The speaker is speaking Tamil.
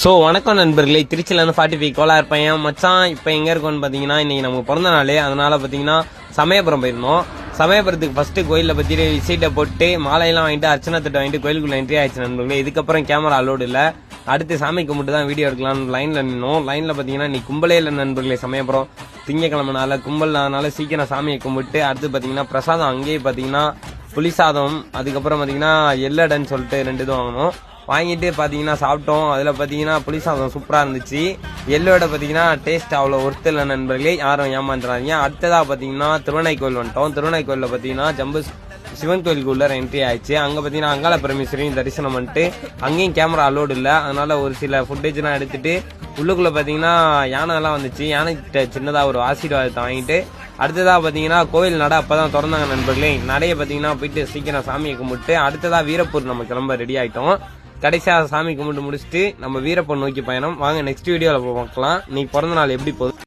ஸோ வணக்கம் நண்பர்களே, திருச்சியிலேருந்து 45 கோலார் பையன் மச்சான். இப்போ எங்கே இருக்கோன்னு பார்த்தீங்கன்னா, இன்றைக்கி நமக்கு பிறந்த நாள். அதனால் பார்த்தீங்கன்னா சமயபுரம் போயிருந்தோம். சமயபுரத்துக்கு ஃபஸ்ட்டு கோயிலில் பற்றி விசைட்டை போட்டு மாலையெல்லாம் வாங்கிட்டு அர்ச்சனை தட்டை வாங்கிட்டு கோயிலுக்குள்ளே என்ட்ரி ஆயிடுச்சு நண்பர்களே. இதுக்கப்புறம் கேமரா அலோடு இல்லை. அடுத்து சாமி கும்பிட்டு தான் வீடியோ எடுக்கலாம்னு லைனில் நின்னோம். லைனில் பார்த்தீங்கன்னா இன்னைக்கு கும்பலே இல்லை நண்பர்களே. சமயபுரம் திங்கக்கிழமைனால கும்பல், அதனால சீக்கிரம் சாமியை கும்பிட்டு அடுத்து பார்த்தீங்கன்னா பிரசாதம் அங்கேயே பார்த்தீங்கன்னா புளிசாதம், அதுக்கப்புறம் பார்த்தீங்கன்னா எல்லடன்னு சொல்லிட்டு 2 இதுவும் வாங்கணும். வாங்கிட்டு பார்த்தீங்கன்னா சாப்பிட்டோம். அதில் பார்த்தீங்கன்னா புளிசாதம் சூப்பராக இருந்துச்சு. எல்லோட பார்த்தீங்கன்னா டேஸ்ட் அவ்வளோ ஒர்த்து இல்லை நண்பர்களே, யாரும் ஏமாந்துறாங்க. அடுத்ததாக பார்த்தீங்கன்னா திருவண்ணாய்க்கோயில் வந்துட்டோம். திருவண்ணாய்க்கோயிலில் பார்த்தீங்கன்னா ஜம்பு சிவன் கோயிலுக்கு உள்ள என்ட்ரி ஆயிடுச்சு. அங்கே பார்த்தீங்கன்னா அங்காள பரமேஸ்வரியும் தரிசனம் பண்ணிட்டு அங்கேயும் கேமரா அலோடு இல்லை. அதனால ஒரு சில ஃபுட்டேஜ்லாம் எடுத்துட்டு உள்ளுக்குள்ளே பார்த்தீங்கன்னா யானைலாம் வந்துச்சு. யானைக்கிட்ட சின்னதாக ஒரு ஆசீர்வாதத்தை வாங்கிட்டு அடுத்ததாக பார்த்தீங்கன்னா கோயில் நடை அப்போ தான் திறந்தாங்க நண்பர்களே. நடைய பார்த்தீங்கன்னா போயிட்டு சீக்கிரம் சாமியை கும்பிட்டு அடுத்ததாக வீரப்பூர் நம்ம கிளம்ப ரெடி ஆகிட்டோம். கடைசியாக சாமி கும்பிட்டு முடிச்சுட்டு நம்ம வீரப்பூர் நோக்கி பயணம். வாங்க நெக்ஸ்ட் வீடியோவில் பார்க்கலாம். நீ பிறந்த நாள் எப்படி போகுது.